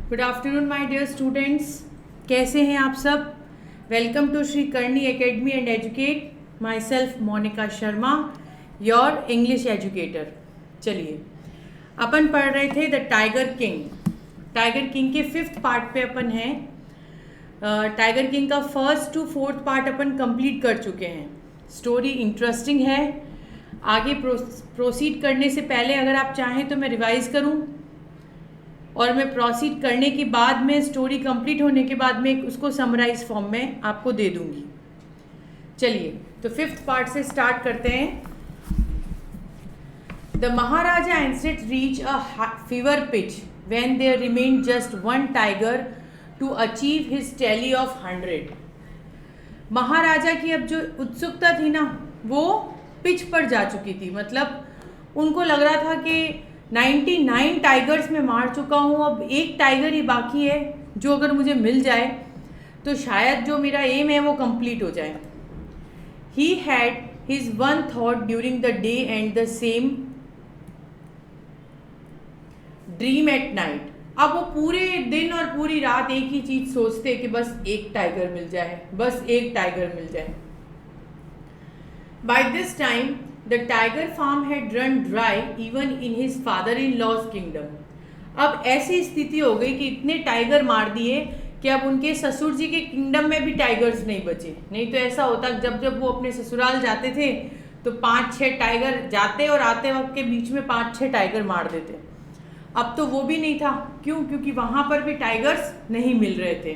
Good afternoon my dear students, कैसे हैं आप सब। Welcome to Shri Karni academy and educate. Myself Monika Sharma, your English educator. चलिए, अपन पढ़ रहे थे the tiger king. Tiger king के 5th पार्ट पे अपन हैं। टाइगर किंग का 1st to 4th part upon complete कर चुके हैं। स्टोरी इंटरेस्टिंग है। आगे प्रोसीड करने से पहले अगर आप चाहें तो मैं रिवाइज़ करूं, और मैं प्रोसीड करने के बाद में स्टोरी कंप्लीट होने के बाद में उसको समराइज फॉर्म में आपको दे दूंगी। चलिए, तो 5th पार्ट से स्टार्ट करते हैं। The Maharaja instead reach a fever pitch when there remained just 1 tiger to achieve his tally of 100। Maharaja की अब जो उत्सुकता थी ना, वो पिच पर जा चुकी थी। मतलब उनको लग रहा था कि 99 टाइगर्स में मार चुका हूँ, अब एक टाइगर ही बाकी है जो अगर मुझे मिल जाए तो शायद जो मेरा एम है वो कंप्लीट हो जाए। He had his one thought during the day and the same dream at night. अब वो पूरे दिन और पूरी रात एक ही चीज सोचते कि बस एक टाइगर मिल जाए, बस एक टाइगर मिल जाए। By this time The tiger farm had run dry even in his father-in-law's kingdom. अब ऐसी स्थिति हो गई कि इतने टाइगर मार दिए कि अब उनके ससुर जी के किंगडम में भी टाइगर्स नहीं बचे। नहीं तो ऐसा होता जब जब वो अपने ससुराल जाते थे तो 5-6 टाइगर जाते और आते वक्त के बीच में 5-6 टाइगर मार देते। अब तो वो भी नहीं था। क्यों? क्योंकि वहाँ पर भी टाइगर्स नहीं मिल रहे थे।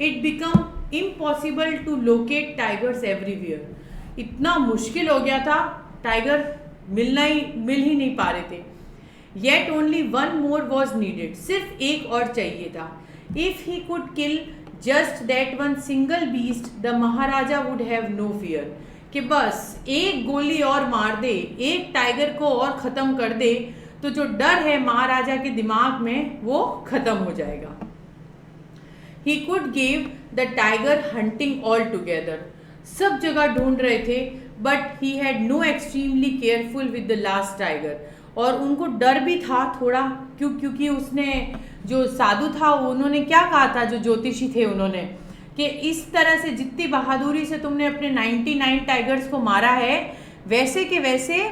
It become impossible to locate tigers everywhere. इतना मुश्किल हो गया था, टाइगर मिल ही नहीं पा रहे थे। Yet only 1 more was needed। सिर्फ एक और चाहिए था। If he could kill just that 1 single beast, the Maharaja would have no fear. कि बस एक गोली और मार दे, एक टाइगर को और खत्म कर दे, तो जो डर है महाराजा के दिमाग में वो खत्म हो जाएगा। He could give the tiger hunting altogether. सब जगह ढूंढ रहे थे, but he had no extremely careful with the last tiger. और उनको डर भी था थोड़ा, क्योंकि उसने जो साधु था उन्होंने क्या कहा था, जो ज्योतिषी थे उन्होंने, कि इस तरह से जितनी बहादुरी से तुमने अपने 99 टाइगर्स को मारा है, वैसे के वैसे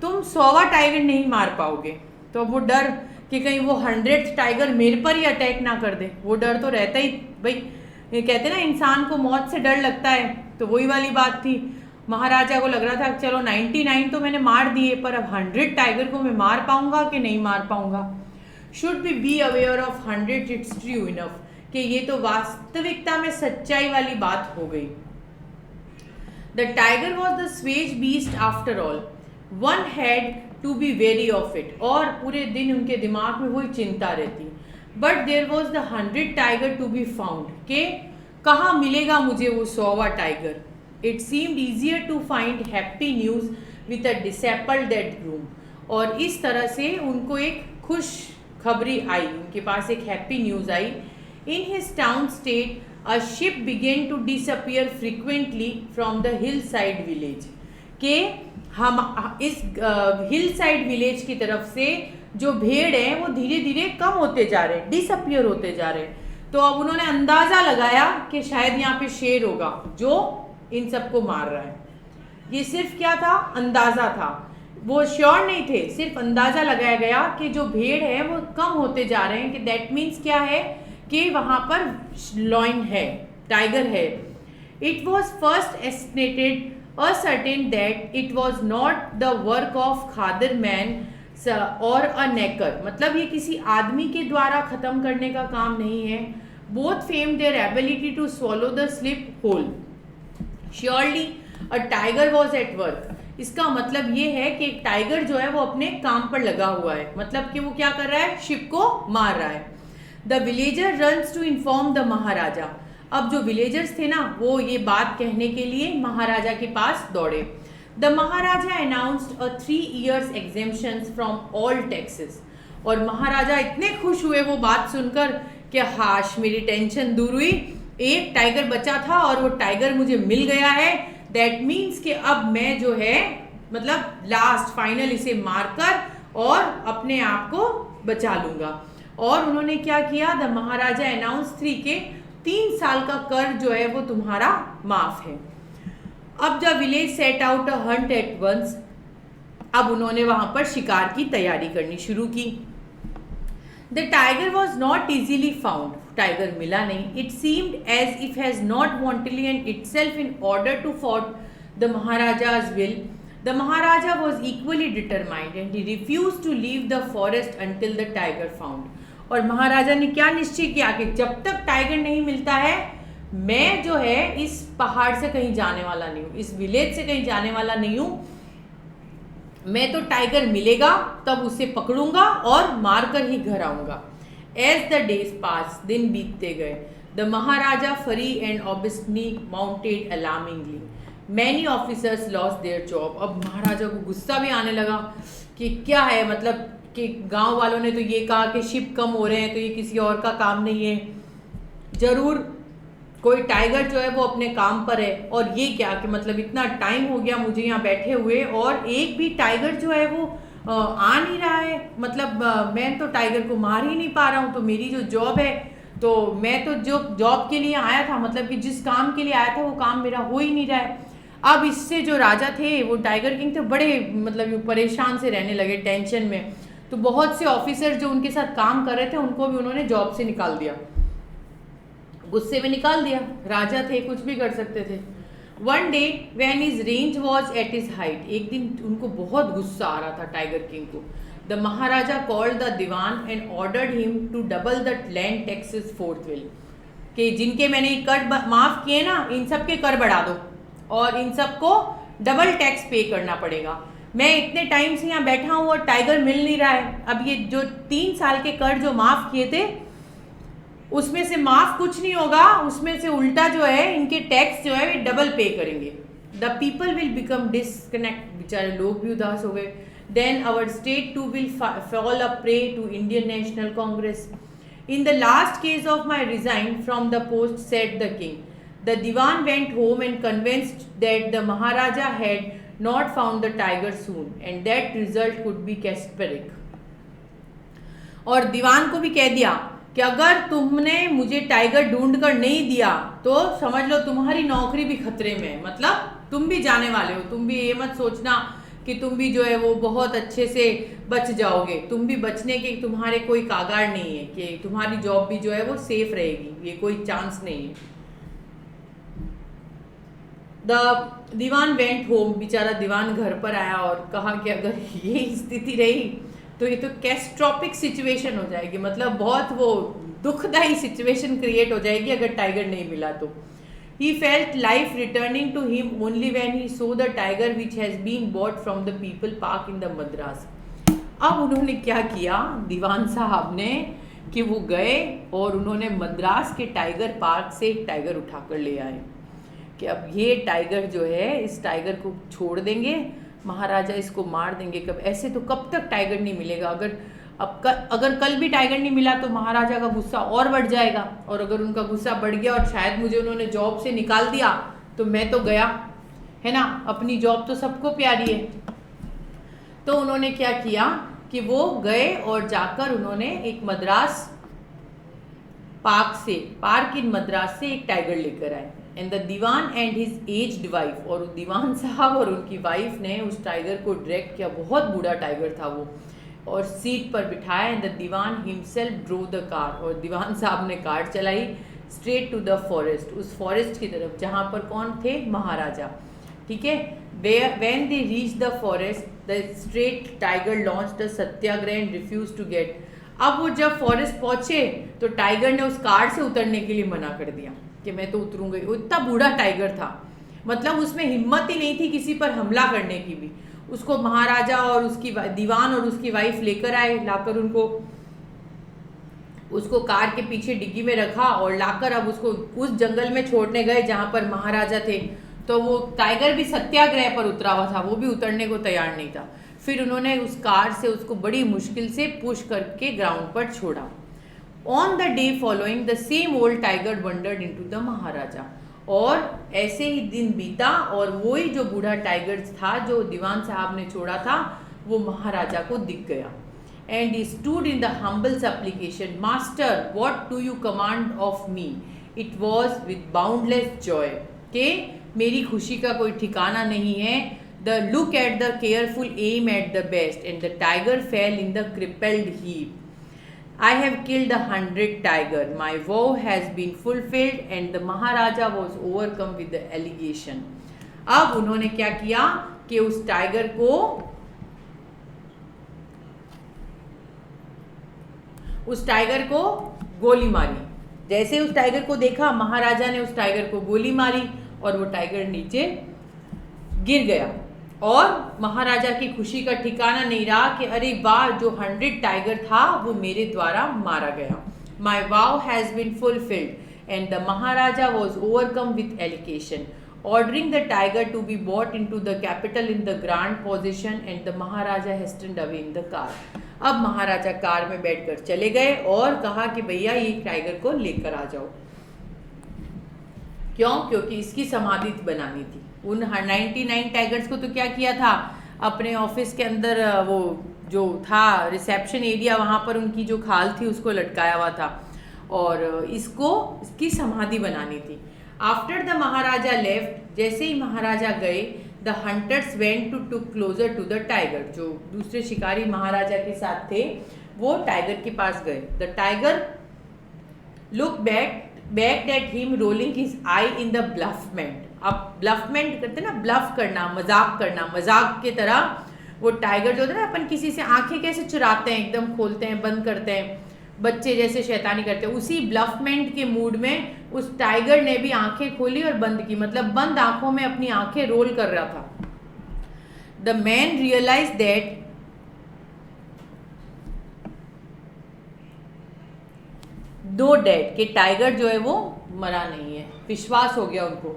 तुम 100वां टाइगर नहीं मार पाओगे। तो वो डर कि कहीं वो 100th टाइगर मेरे पर ही अटैक ना कर दे, वो डर तो रहता ही। भाई ये कहते ना, इंसान को मौत से डर लगता है, तो वही वाली बात थी। महाराजा को लग रहा था चलो 99 तो मैंने मार दिए, पर अब 100 टाइगर को मैं मार पाऊंगा कि नहीं मार पाऊंगा। Should be aware of 100, it's true enough. कि ये तो वास्तविकता में सच्चाई वाली बात हो गई। The tiger was the savage beast after all, 1 had to be very of it. और पूरे दिन उनके दिमाग में वही चिंता रहती। But there was the 100 tiger to be found. के कहाँ मिलेगा मुझे वो 100वां टाइगर। It seemed easier to find happy news with a disciple dead groom। और इस तरह से उनको एक खुश खबरी आई, उनके पास एक happy news I. In his town state, a ship began to disappear frequently from the hillside village। के हम इस hillside village की तरफ से जो भेड़ हैं वो धीरे धीरे कम होते जा रहे हैं, डिसअपियर होते जा रहे हैं। तो अब उन्होंने अंदाज़ा लगाया कि शायद यहाँ पे शेर होगा जो इन सबको मार रहा है। ये सिर्फ क्या था? अंदाजा था। वो श्योर नहीं थे, सिर्फ अंदाजा लगाया गया कि जो भेड़ है वो कम होते जा रहे हैं। कि दैट मीन्स क्या है कि वहां पर लॉइन है, टाइगर है। It was first estimated ascertain that it was not the work of खादर मैन और अ नेकर। मतलब ये किसी आदमी के द्वारा खत्म करने का काम नहीं है। Both fame their ability to swallow the slip hole. Surely a tiger was at work. इसका मतलब ये है कि टाइगर जो है वो अपने काम पर लगा हुआ है। मतलब कि वो क्या कर रहा है? शिप को मार रहा है। The villager runs to inform the Maharaja. अब जो विलेजर्स थे ना, वो ये बात कहने के लिए महाराजा के पास दौड़े। The Maharaja announced a 3 years exemptions from all taxes. और महाराजा इतने खुश हुए वो बात सुनकर कि हाश, मेरी टेंशन दूर हुई, एक टाइगर बचा था और वो टाइगर मुझे मिल गया है। दैट मीन्स कि अब मैं जो है मतलब लास्ट फाइनल इसे मारकर और अपने आप को बचा लूंगा। और उन्होंने क्या किया, द महाराजा अनाउंस 3 के 3 साल का कर जो है वो तुम्हारा माफ है। अब the village set out a hunt at once, अब उन्होंने वहां पर शिकार की तैयारी करनी शुरू की। The tiger was not easily found, tiger मिला नहीं। It seemed as if has not wantonly and itself in order to fought the महाराजा's will. The Maharaja was equally determined and he refused to leave the forest until the tiger found. और महाराजा ने क्या निश्चय किया कि जब तक tiger नहीं मिलता है मैं जो है इस पहाड़ से कहीं जाने वाला नहीं हूँ, इस विलेज से कहीं जाने वाला नहीं हूँ। मैं तो टाइगर मिलेगा तब उसे पकड़ूंगा और मारकर ही घर आऊंगा। एज द डेज पास, दिन बीतते गए। द महाराजा फरी and obviously mounted alarmingly. Many officers lost their job. अब महाराजा को गुस्सा भी आने लगा कि क्या है, मतलब कि गांव वालों ने तो ये कहा कि शिप कम हो रहे हैं तो ये किसी और का काम नहीं है, ज़रूर कोई टाइगर जो है वो अपने काम पर है। और ये क्या कि मतलब इतना टाइम हो गया मुझे यहाँ बैठे हुए और एक भी टाइगर जो है वो आ नहीं रहा है, मतलब मैं तो टाइगर को मार ही नहीं पा रहा हूँ। तो मेरी जो जॉब है, तो मैं तो जो जॉब के लिए आया था, मतलब कि जिस काम के लिए आया था वो काम मेरा हो ही नहीं रहा है। अब इससे जो राजा थे वो टाइगर किंग थे, बड़े मतलब परेशान से रहने लगे, टेंशन में। तो बहुत से ऑफिसर जो उनके साथ काम कर रहे थे उनको भी उन्होंने जॉब से निकाल दिया, गुस्से में निकाल दिया। राजा थे, कुछ भी कर सकते थे। One day when his rage was at his height, एक दिन उनको बहुत गुस्सा आ रहा था टाइगर किंग को। The Maharaja called the Diwan and ordered him to double the land taxes forthwith, कि जिनके मैंने कर माफ किए ना, इन सब के कर बढ़ा दो और इन सबको डबल टैक्स पे करना पड़ेगा। मैं इतने टाइम से यहाँ बैठा हूँ और टाइगर मिल नहीं रहा है। अब ये जो 3 साल के कर जो माफ़ किए थे उसमें से माफ़ कुछ नहीं होगा, उसमें से उल्टा जो है इनके टैक्स जो है वे डबल पे करेंगे। The people will become disconnect, बेचारे लोग भी उदास हो गए। Then our state too will fall a prey to Indian National Congress. In the last case of my resign from the post set the king. The Diwan went home and convinced that the Maharaja had not found the tiger soon and that result could be catastrophic. और दीवान को भी कह दिया कि अगर तुमने मुझे tiger ढूंढ कर नहीं दिया तो समझ लो तुम्हारी नौकरी भी खतरे में है, मतलब तुम भी जाने वाले हो। तुम भी ये मत सोचना कि तुम भी जो है वो बहुत अच्छे से बच जाओगे, तुम भी बचने के तुम्हारे कोई कागार नहीं है कि तुम्हारी जॉब भी जो है वो सेफ रहेगी, ये कोई चांस नहीं है। द दीवान वेंट होम, बेचारा दीवान घर पर आया और कहा कि अगर ये स्थिति रही तो ये तो कैस्ट्रॉपिक सिचुएशन हो जाएगी, मतलब बहुत वो दुखदायी सिचुएशन क्रिएट हो जाएगी अगर टाइगर नहीं मिला तो। He felt life returning to him only when he saw the tiger which has been bought from the people park in the Madras. अब उन्होंने क्या किया दीवान साहब ने कि वो गए और उन्होंने मद्रास के टाइगर पार्क से एक टाइगर उठाकर ले आए कि अब ये टाइगर जो है, इस टाइगर को छोड़ देंगे, महाराजा इसको मार देंगे। कब ऐसे तो कब तक टाइगर नहीं मिलेगा, अगर कल भी टाइगर नहीं मिला तो महाराजा का गुस्सा और बढ़ जाएगा, और अगर उनका गुस्सा बढ़ गया और शायद मुझे उन्होंने जॉब से निकाल दिया तो मैं तो गया, है ना, अपनी जॉब तो सबको प्यारी है। तो उन्होंने क्या किया कि वो गए और जाकर उन्होंने एक मद्रास पार्क इन मद्रास से एक टाइगर लेकर आए। And the Diwan and his aged wife, और दीवान साहब और उनकी वाइफ ने उस टाइगर को डायरेक्ट किया, बहुत बूढ़ा टाइगर था वो, और सीट पर बिठाया। And the Diwan himself drove the car, और दीवान साहब ने कार चलाई स्ट्रेट टू द फॉरेस्ट, उस फॉरेस्ट की तरफ जहाँ पर कौन थे, महाराजा। ठीक है, when they reach the forest the straight tiger launch the satyagraha and refuse to get. अब वो जब फॉरेस्ट पहुंचे तो टाइगर ने उस कार से उतरने के लिए मना कर दिया कि मैं तो उतरूंगा ही। वो इतना बूढ़ा टाइगर था, मतलब उसमें हिम्मत ही नहीं थी किसी पर हमला करने की भी। उसको महाराजा और उसकी दीवान और उसकी वाइफ लेकर आए, लाकर उसको कार के पीछे डिग्गी में रखा और लाकर अब उसको उस जंगल में छोड़ने गए जहाँ पर महाराजा थे। तो वो टाइगर भी सत्याग्रह पर उतरा हुआ था, वो भी उतरने को तैयार नहीं था। फिर उन्होंने उस कार से उसको बड़ी मुश्किल से पुश करके ग्राउंड पर छोड़ा। On the day following the same old tiger wandered into the Maharaja, और ऐसे ही दिन बीता और वही जो बूढ़ा टाइगर था जो दीवान साहब ने छोड़ा था वो महाराजा को दिख गया। and he stood in the humble supplication, Master, what do you command of me? It was with boundless joy. के मेरी खुशी का कोई ठिकाना नहीं है. The look at the careful aim at the best, and the tiger fell in the crippled heap. I have killed 100 tiger. My vow has been fulfilled, and the Maharaja was overcome with the allegation. अब उन्होंने क्या किया कि उस tiger को गोली मारी. जैसे उस टाइगर को देखा, महाराजा ने उस टाइगर को गोली मारी और वो टाइगर नीचे गिर गया. और महाराजा की खुशी का ठिकाना नहीं रहा कि अरे वाह, जो 100 टाइगर था वो मेरे द्वारा मारा गया. My vow has been fulfilled and the Maharaja was overcome with elation, ordering the tiger to be brought into the capital in the grand possession, and the Maharaja hastened away in the car. अब महाराजा car में बैठकर चले गए और कहा कि भैया ये टाइगर को लेकर आ जाओ. क्यों? क्योंकि इसकी समाधि बनानी थी. उन 99 टाइगर्स को तो क्या किया था, अपने ऑफिस के अंदर वो जो था रिसेप्शन एरिया, वहाँ पर उनकी जो खाल थी उसको लटकाया हुआ था, और इसकी समाधि बनानी थी. आफ्टर द महाराजा लेफ्ट, जैसे ही महाराजा गए, the hunters went to took closer to the tiger. जो दूसरे शिकारी महाराजा के साथ थे वो टाइगर के पास गए. The tiger look back at him rolling his eye in the bafflement. अब ब्लफमेंट करते ना, ब्लफ करना, मजाक के तरह. वो टाइगर जो होता है ना, अपन किसी से आंखें कैसे चुराते हैं, एकदम खोलते हैं बंद करते हैं, बच्चे जैसे शैतानी करते हैं, उसी ब्लफमेंट के मूड में उस टाइगर ने भी आंखें खोली और बंद की. मतलब बंद आंखों में अपनी आंखें रोल कर रहा था. द मैन रियलाइज दैट दो डेड, कि टाइगर जो है वो मरा नहीं है. विश्वास हो गया उनको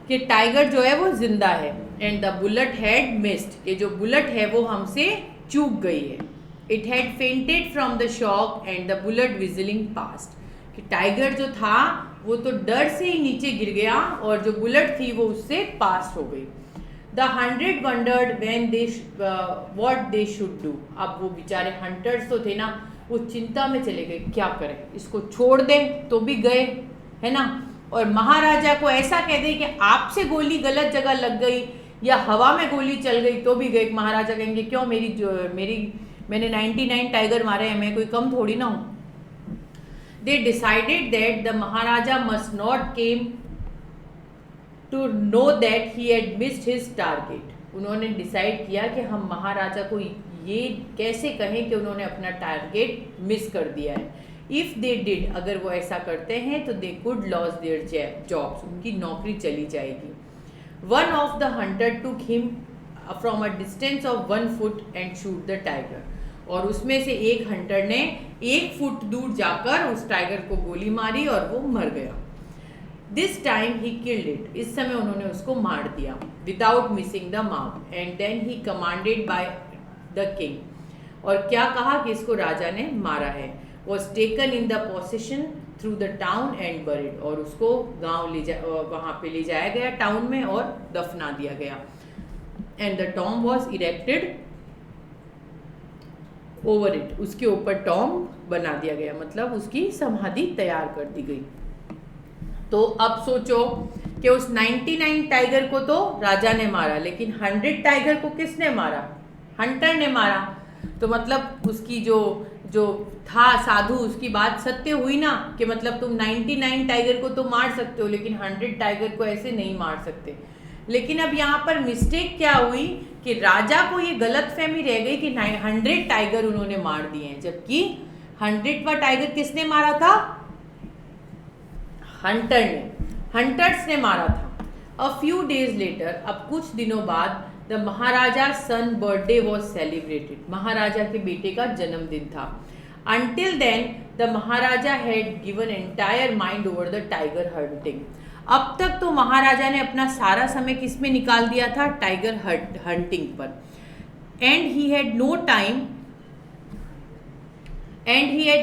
कि टाइगर जो है वो जिंदा है. And the bullet had missed, कि जो बुलेट है वो हमसे चूक गई है. It had fainted from the shock and the bullet विजलिंग past, कि टाइगर जो था वो तो डर से ही नीचे गिर गया और जो बुलेट थी वो उससे पास हो गई. The 100 wondered when they what they should do. अब वो बेचारे हंटर्स तो थे ना, वो चिंता में चले गए, क्या करें, इसको छोड़ दें तो भी गए, है ना, और महाराजा को ऐसा कह दे कि आपसे गोली गलत जगह लग गई या हवा में गोली चल गई तो भी गए. महाराजा कहेंगे क्यों, मैंने 99 टाइगर मारे हैं, मैं कोई कम थोड़ी ना हूँ. They decided that the Maharaja must not came to know that he had missed his target. उन्होंने डिसाइड किया कि हम महाराजा को ये कैसे कहें कि उन्होंने अपना टारगेट मिस कर दिया है. इफ़ दे डिड, अगर वो ऐसा करते हैं तो they could loss their jobs, उनकी नौकरी चली जाएगी. One of the Hunter took him from a distance of 1 foot and shoot the tiger. और उसमें से एक हंटर ने 1 फुट दूर जाकर उस टाइगर को गोली मारी और वो मर गया. This time he killed it, इस समय उन्होंने उसको मार दिया, without missing the mark. And then he commanded by the king, और क्या कहा कि इसको राजा ने मारा है. Was taken in the procession through the town and buried, और उसको गाँव वहाँ पे ले जाया गया टाउन में और दफना दिया गया. And the Tom was erected over it, उसके ऊपर टॉम बना दिया गया, मतलब उसकी समाधि तैयार कर दी गई. तो अब सोचो कि उस 99 टाइगर को तो राजा ने मारा, लेकिन 100 टाइगर को किसने मारा, हंटर ने मारा. तो मतलब उसकी जो था साधु, उसकी बात सत्य हुई ना, कि मतलब तुम 99 टाइगर को तो मार सकते हो लेकिन 100 टाइगर को ऐसे नहीं मार सकते. लेकिन अब यहाँ पर मिस्टेक क्या हुई कि राजा को ये गलतफहमी रह गई कि 100 टाइगर उन्होंने मार दिए हैं, जबकि 100वां टाइगर किसने मारा था, हंटर्स ने मारा था. अ फ्यू डेज लेटर, अब कुछ दिनों बाद, the Maharaja son birthday was celebrated, Maharaja के बेटे का जन्मदिन था. Until then the Maharaja had given entire mind over the tiger hunting. अब तक तो महाराजा ने अपना सारा समय किस में निकाल दिया था, टाइगर हंटिंग पर. And he had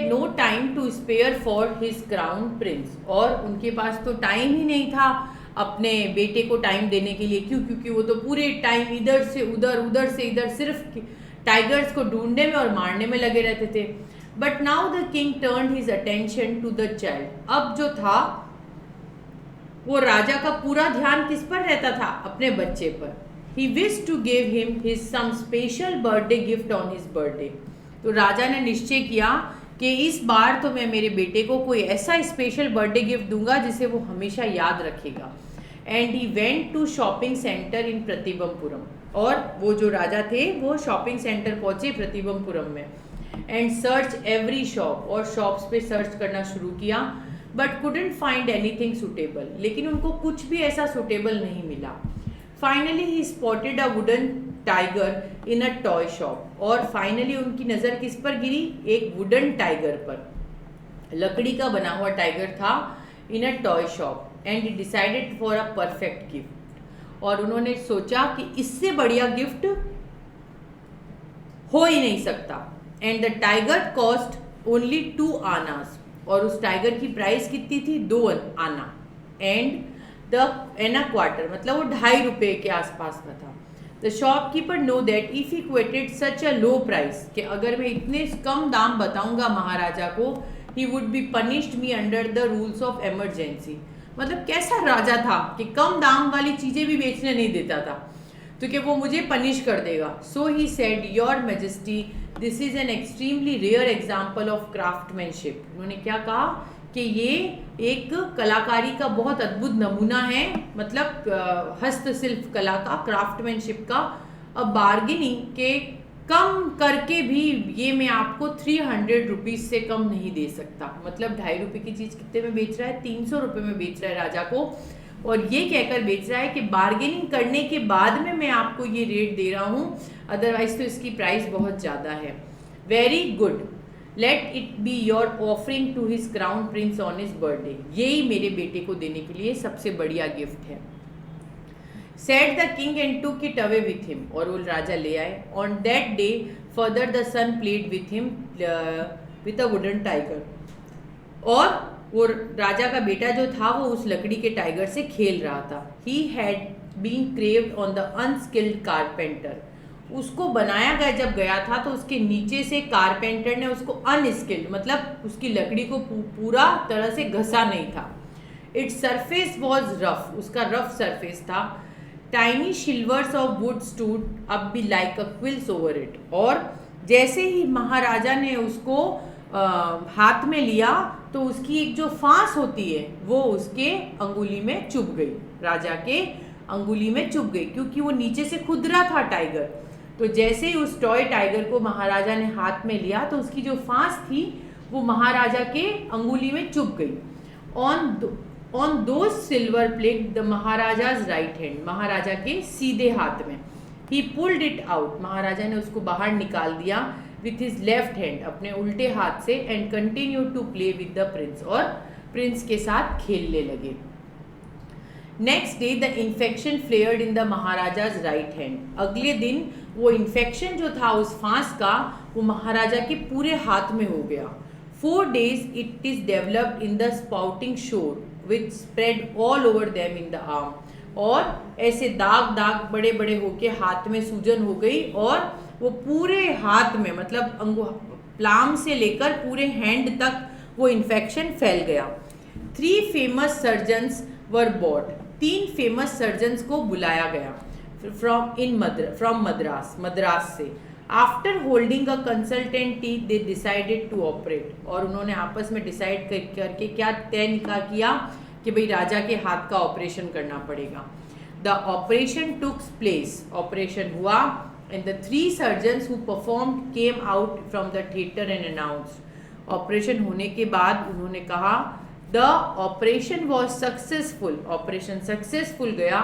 no time to spare for his crown prince, और उनके पास तो टाइम ही नहीं था अपने बेटे को टाइम देने के लिए. क्यों? क्योंकि वो तो पूरे टाइम इधर से उधर, उधर से इधर सिर्फ टाइगर्स को ढूंढने में और मारने में लगे रहते थे। But now the king turned his attention to the child. अब जो था वो राजा का पूरा ध्यान किस पर रहता था? अपने बच्चे पर। He wish to give him his some special birthday gift on his birthday. तो राजा ने निश्चय किया कि इस बार तो मैं मेरे बेटे को कोई ऐसा स्पेशल बर्थडे गिफ्ट दूंगा जिसे वो हमेशा याद रखेगा। And he went to shopping centre in Pratibandapuram. और वो जो राजा थे वो शॉपिंग सेंटर पहुंचे प्रतिबंपुरम में। एंड सर्च एवरी शॉप, और शॉप्स पे सर्च करना शुरू किया। But couldn't find anything suitable, लेकिन उनको कुछ भी ऐसा सुटेबल नहीं मिला। Finally he spotted a wooden tiger in a toy shop. और फाइनली उनकी नज़र किस पर गिरी? एक वुडन टाइगर पर। लकड़ी का बना हुआ टाइगर था in a toy shop. And he decided for a perfect gift. और उन्होंने सोचा कि इससे बढ़िया गिफ्ट हो ही नहीं सकता। And the tiger cost only 2 Anas. और उस टाइगर की प्राइस कितनी थी? 2 आना। एंड द एना क्वार्टर, मतलब वो 2.5 रुपये के आसपास का था। The shopkeeper know that if he quoted such a low price, कि अगर मैं इतने कम दाम बताऊंगा महाराजा को, he would be punished me under the rules of emergency. मतलब कैसा राजा था कि कम दाम वाली चीज़ें भी बेचने नहीं देता था, तो कि वो मुझे पनिश कर देगा। So he said, your majesty, this is an extremely rare example of craftsmanship. उन्होंने क्या कहा कि ये एक कलाकारी का बहुत अद्भुत नमूना है, मतलब हस्तशिल्प कला का, क्राफ्टमैनशिप का। अब बार्गेनिंग के कम करके भी ये मैं आपको 300 रुपीज़ से कम नहीं दे सकता। मतलब 2.5 रुपये की चीज़ कितने में बेच रहा है? 300 रुपये में बेच रहा है राजा को। और ये कहकर बेच रहा है कि बार्गेनिंग करने के बाद में मैं आपको ये रेट दे रहा हूँ, अदरवाइज तो इसकी प्राइस बहुत ज़्यादा है। Very good, let it be your offering to his crown prince on his birthday. यही मेरे बेटे को देने के लिए सबसे बढ़िया गिफ्ट है। Said the king and took it away with him. और वो राजा ले आए। On that day further the son played with him with a wooden tiger. और वो राजा का बेटा जो था वो उस लकड़ी के टाइगर से खेल रहा था। He had been carved on the unskilled carpenter. उसको बनाया गया जब गया था तो उसके नीचे से कारपेंटर ने उसको अनस्किल्ड, मतलब उसकी लकड़ी को पूरा तरह से घसा नहीं था। इट्स सरफेस वॉज रफ, उसका रफ सरफेस था। Tiny slivers of wood stood up be like a quills over it. और जैसे ही महाराजा ने उसको हाथ में लिया तो उसकी एक जो फांस होती है वो उसके अंगुली में चुभ गई, राजा के अंगुली में चुभ गई, क्योंकि वो नीचे से खुदरा था टाइगर। तो जैसे ही उस टॉय टाइगर को महाराजा ने हाथ में लिया तो उसकी जो फांस थी वो महाराजा के अंगुली में चुभ गई। ऑन दो silver plate the Maharaja's right hand, Maharaja के सीधे हाथ में। He pulled it out, Maharaja ने उसको बाहर निकाल दिया विथ हिज लेफ्ट हैंड, अपने उल्टे हाथ से। And continue to play with the prince, और प्रिंस के साथ खेलने लगे। Next day the infection flared in the Maharaja's right hand. अगले दिन वो इन्फेक्शन जो था उस फांस का वो महाराजा के पूरे हाथ में हो गया। 4 days it is developed in the spouting sore which spread all over them in the arm. और ऐसे दाग दाग बड़े बड़े होके हाथ में सूजन हो गई और वो पूरे हाथ में, मतलब प्लाम से लेकर पूरे हैंड तक वो इन्फेक्शन फैल गया। 3 famous surgeons were bought, 3 famous surgeons को बुलाया गया फ्रॉम मद्रास से। After holding a consultancy they decided to operate. और उन्होंने आपस में डिसाइड करके क्या तय किया कि भाई राजा के हाथ का ऑपरेशन करना पड़ेगा। The operation took place, operation हुआ। And the 3 surgeons who performed came out from the theatre and announced. Operation होने के बाद उन्होंने कहा the operation was successful, operation successful गया।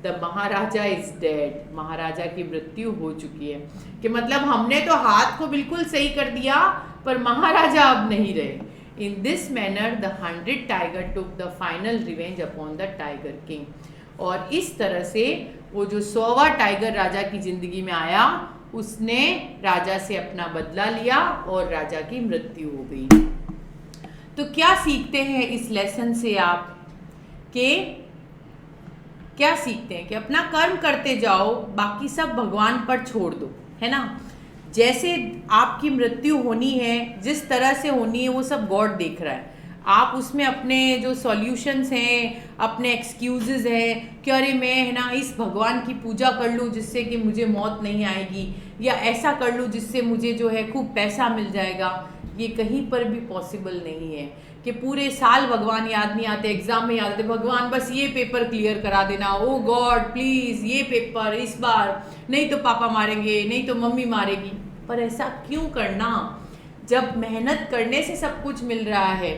The Maharaja is dead, Maharaja की मृत्यु हो चुकी है। कि मतलब हमने तो हाथ को बिल्कुल सही कर दिया पर महाराजा अब नहीं रहे। In this manner the 100 tiger took the final revenge upon the tiger king. और इस तरह से वो जो 100वां टाइगर राजा की जिंदगी में आया उसने राजा से अपना बदला लिया और राजा की मृत्यु हो गई। तो क्या सीखते हैं इस लेसन से आप? कि क्या सीखते हैं कि अपना कर्म करते जाओ, बाकी सब भगवान पर छोड़ दो, है ना। जैसे आपकी मृत्यु होनी है, जिस तरह से होनी है, वो सब गॉड देख रहा है। आप उसमें अपने जो सॉल्यूशंस हैं, अपने एक्सक्यूजेज हैं कि अरे मैं है ना इस भगवान की पूजा कर लूँ जिससे कि मुझे मौत नहीं आएगी, या ऐसा कर लूँ जिससे मुझे जो है खूब पैसा मिल जाएगा, ये कहीं पर भी पॉसिबल नहीं है। कि पूरे साल भगवान याद नहीं आते, एग्जाम में याद आते, भगवान बस ये पेपर क्लियर करा देना, ओ गॉड प्लीज़ ये पेपर इस बार, नहीं तो पापा मारेंगे, नहीं तो मम्मी मारेगी। पर ऐसा क्यों करना जब मेहनत करने से सब कुछ मिल रहा है।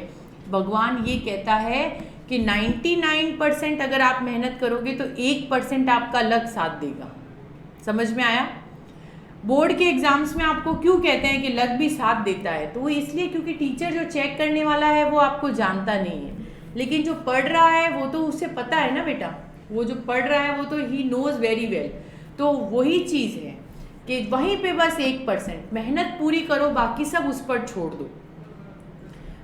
भगवान ये कहता है कि 99% अगर आप मेहनत करोगे तो 1% आपका लक साथ देगा। समझ में आया? बोर्ड के एग्जाम्स में आपको क्यों कहते हैं कि लक भी साथ देता है? तो वो इसलिए क्योंकि टीचर जो चेक करने वाला है वो आपको जानता नहीं है, लेकिन जो पढ़ रहा है वो तो उसे पता है ना बेटा, वो जो पढ़ रहा है वो तो ही नोज वेरी वेल। तो वही चीज़ है कि वहीं पे बस 1% मेहनत पूरी करो, बाकी सब उस पर छोड़ दो,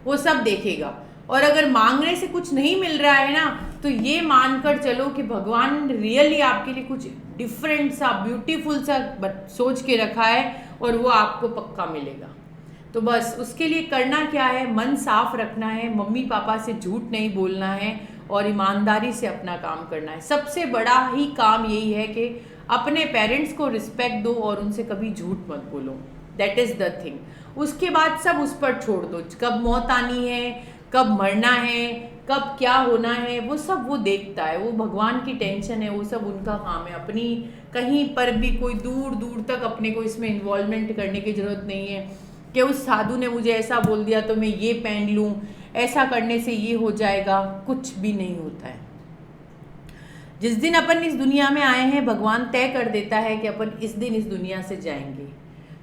वो सब देखेगा। और अगर मांगने से कुछ नहीं मिल रहा है ना, तो ये मानकर चलो कि भगवान रियली आपके लिए कुछ डिफरेंट सा ब्यूटीफुल सा सोच के रखा है और वो आपको पक्का मिलेगा। तो बस उसके लिए करना क्या है, मन साफ रखना है, मम्मी पापा से झूठ नहीं बोलना है और ईमानदारी से अपना काम करना है। सबसे बड़ा ही काम यही है कि अपने पेरेंट्स को रिस्पेक्ट दो और उनसे कभी झूठ मत बोलो। That is the thing. उसके बाद सब उस पर छोड़ दो, कब मौत आनी है, कब मरना है, कब क्या होना है, वो सब वो देखता है, वो भगवान की टेंशन है, वो सब उनका काम है। अपनी कहीं पर भी कोई दूर दूर तक अपने को इसमें इन्वॉल्वमेंट करने की ज़रूरत नहीं है कि उस साधु ने मुझे ऐसा बोल दिया तो मैं ये पहन लूँ, ऐसा करने से ये हो जाएगा। कुछ भी नहीं होता है। जिस दिन अपन इस दुनिया में आए हैं, भगवान तय कर देता है कि अपन इस दिन इस दुनिया से जाएंगे।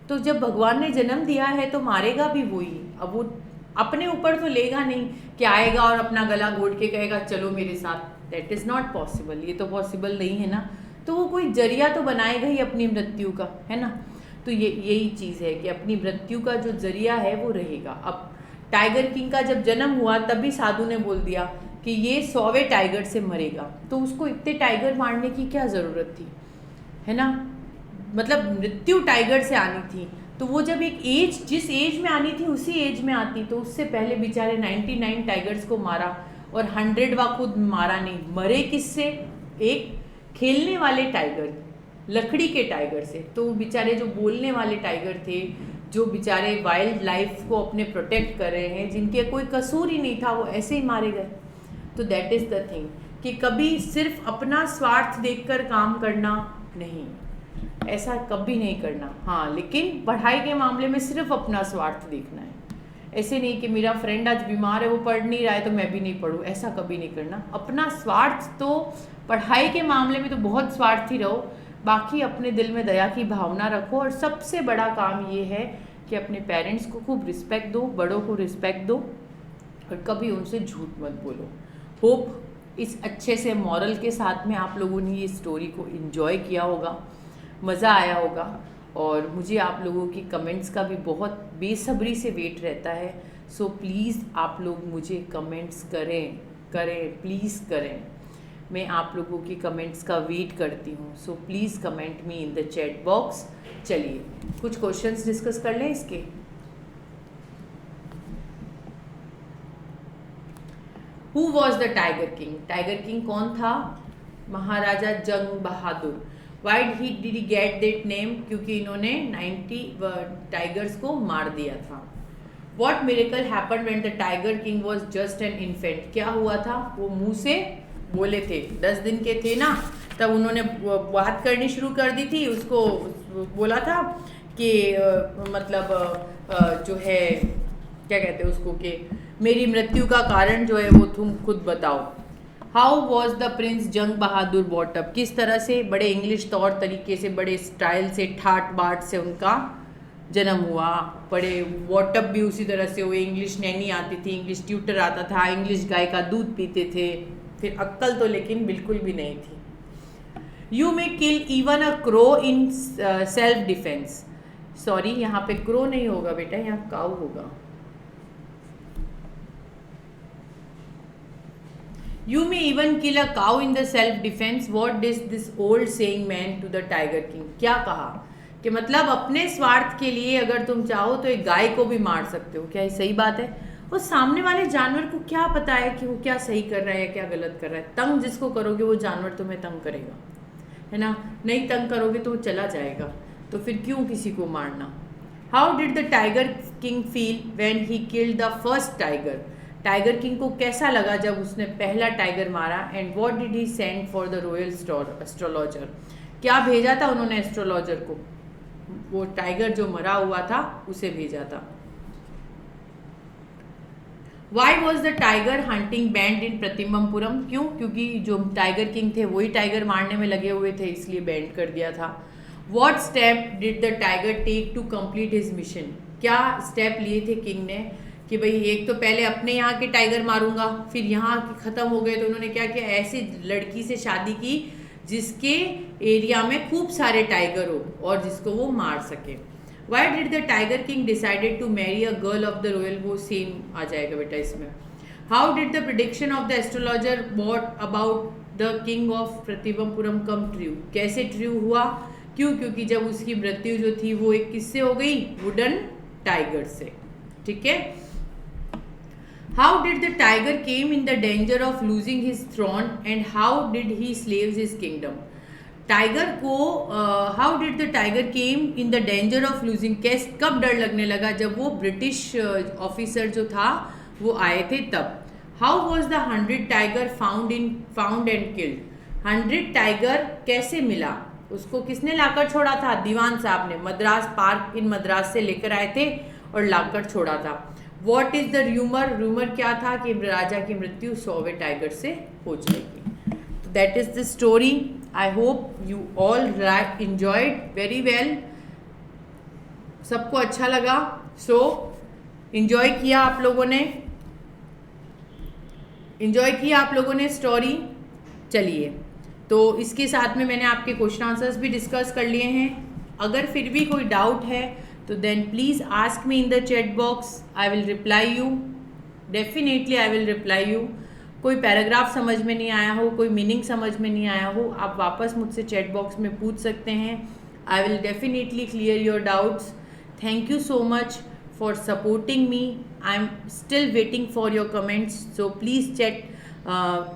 तो जब भगवान ने जन्म दिया है तो मारेगा भी वही। अब वो अपने ऊपर तो लेगा नहीं कि आएगा और अपना गला घोट के कहेगा चलो मेरे साथ। दैट इज़ नॉट पॉसिबल, ये तो पॉसिबल नहीं है ना। तो वो कोई जरिया तो बनाएगा ही अपनी मृत्यु का, है ना। तो ये यही चीज़ है कि अपनी मृत्यु का जो जरिया है वो रहेगा। अब टाइगर किंग का जब जन्म हुआ तभी साधु ने बोल दिया कि ये 100वें टाइगर से मरेगा, तो उसको इतने टाइगर मारने की क्या ज़रूरत थी, है ना। मतलब मृत्यु टाइगर से आनी थी, तो वो जब एक एज, जिस एज में आनी थी उसी एज में आती, तो उससे पहले बेचारे 99 टाइगर्स को मारा और 100वां खुद मारा नहीं। मरे किससे? एक खेलने वाले टाइगर, लकड़ी के टाइगर से। तो बेचारे जो बोलने वाले टाइगर थे, जो बेचारे वाइल्ड लाइफ को अपने प्रोटेक्ट कर रहे हैं, जिनके कोई कसूर ही नहीं था, वो ऐसे ही मारे गए। तो दैट इज़ द थिंग कि कभी सिर्फ अपना स्वार्थ देखकर काम करना नहीं, ऐसा कभी नहीं करना। हाँ, लेकिन पढ़ाई के मामले में सिर्फ अपना स्वार्थ देखना है। ऐसे नहीं कि मेरा फ्रेंड आज बीमार है, वो पढ़ नहीं रहा है तो मैं भी नहीं पढ़ूँ, ऐसा कभी नहीं करना। अपना स्वार्थ तो पढ़ाई के मामले में तो बहुत स्वार्थी रहो, बाकी अपने दिल में दया की भावना रखो। और सबसे बड़ा काम ये है कि अपने पेरेंट्स को खूब रिस्पेक्ट दो, बड़ों को रिस्पेक्ट दो और कभी उनसे झूठ मत बोलो। होप इस अच्छे से मॉरल के साथ में आप लोगों ने ये स्टोरी को एंजॉय किया होगा, मज़ा आया होगा। और मुझे आप लोगों की कमेंट्स का भी बहुत बेसब्री से वेट रहता है। सो प्लीज़ आप लोग मुझे कमेंट्स करें प्लीज़ करें। मैं आप लोगों की कमेंट्स का वेट करती हूँ। So please comment me in the chat box. चलिए कुछ क्वेश्चंस डिस्कस कर लें इसके। Who was the tiger king? Tiger king कौन था? Maharaja Jung Bahadur. Why did he get that name? क्योंकि इन्होंने 90 टाइगर्स को मार दिया था। What miracle happen when the tiger king was just an infant? क्या हुआ था? वो मुंह से बोले थे, 10 दिन के थे ना, तब उन्होंने बात करनी शुरू कर दी थी। उसको बोला था कि मतलब जो है क्या कहते हैं उसको, कि मेरी मृत्यु का कारण जो है वो तुम खुद बताओ। हाउ वॉज द प्रिंस जंग बहादुर बॉट अप? किस तरह से, बड़े इंग्लिश तौर तरीके से, बड़े स्टाइल से, ठाट बाट से उनका जन्म हुआ। बड़े वॉटअप भी उसी तरह से हुए। इंग्लिश नैनी आती थी, इंग्लिश ट्यूटर आता था, इंग्लिश गाय का दूध पीते थे। फिर अक्ल तो लेकिन बिल्कुल भी नहीं थी। You may kill even a crow in self defence. Sorry, यहाँ पे क्रो नहीं होगा बेटा, यहाँ काऊ होगा। You may even kill a cow in the self defense. What does this old saying mean to the tiger king? क्या कहा कि मतलब अपने स्वार्थ के लिए अगर तुम चाहो तो एक गाय को भी मार सकते हो। क्या ये सही बात है? वो सामने वाले जानवर को क्या पता है कि वो क्या सही कर रहा है या क्या गलत कर रहा है। तंग जिसको करोगे वो जानवर तुम्हें तंग करेगा, है ना। नहीं तंग करोगे तो वो चला जाएगा, तो फिर क्यों किसी को मारना। How did the tiger king feel when he killed the first tiger. Tiger king को कैसा लगा जब उसने पहला टाइगर मारा। And what did he send for the royal astrologer. क्या भेजा था उन्होंने एस्ट्रोलॉजर को? वो टाइगर जो मरा हुआ था उसे भेजा था। Why was the tiger hunting banned in Pratibandapuram. क्यों? क्योंकि जो टाइगर किंग थे वही टाइगर मारने में लगे हुए थे, इसलिए बैंड कर दिया था। What step did the tiger take to complete his mission. क्या स्टेप लिए थे किंग ने कि भाई एक तो पहले अपने यहाँ के टाइगर मारूंगा, फिर यहाँ खत्म हो गए तो उन्होंने क्या किया, ऐसी लड़की से शादी की जिसके एरिया में खूब सारे टाइगर हो और जिसको वो मार सके। Why did the tiger king decided to marry a girl of the royal. वो सेम आ जाएगा बेटा इसमें। How did the prediction of the astrologer what about the king of प्रतिबंपुरम कम ट्रू। कैसे ट्रू हुआ? क्यों? क्योंकि जब उसकी मृत्यु जो थी वो एक किससे हो गई, वुडन टाइगर से। ठीक है। How did the tiger came in the danger of losing his throne and how did he slaves his kingdom. Tiger को how did the tiger came in the danger of losing. कब डर लगने लगा? जब वो ब्रिटिश ऑफिसर जो था वो आए थे तब। How was the 100 tiger found and killed. 100 tiger कैसे मिला? उसको किसने लाकर छोड़ा था? दीवान साहब ने मद्रास पार्क इन मद्रास से लेकर आए थे और लाकर छोड़ा था। What is the rumour. Rumour क्या था कि राजा की मृत्यु 100वें टाइगर से हो जाएगी। तो that is the story. I hope you all enjoyed very well. सबको अच्छा लगा। सो enjoy किया आप लोगों ने, enjoy किया आप लोगों ने स्टोरी। चलिए, तो इसके साथ में मैंने आपके क्वेश्चन आंसर्स भी डिस्कस कर लिए हैं। अगर फिर भी कोई डाउट है तो then please ask me in the chat box. I will reply you, definitely I will reply you. कोई पैराग्राफ समझ में नहीं आया हो, कोई मीनिंग समझ में नहीं आया हो, आप वापस मुझसे चैट बॉक्स में पूछ सकते हैं। I will definitely clear your doubts. Thank you so much for supporting me. I am still waiting for your comments, so please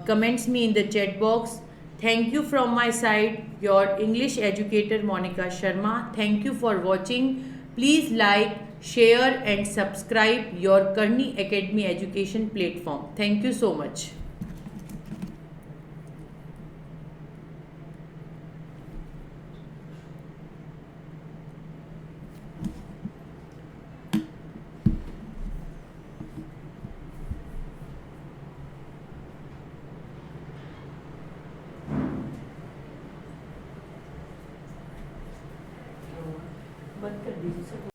comments me in the chat box. Thank you from my side, your English educator Monica Sharma. Thank you for watching. Please like, share and subscribe your Karni Academy education platform. Thank you so much. बंद कर दीजिए।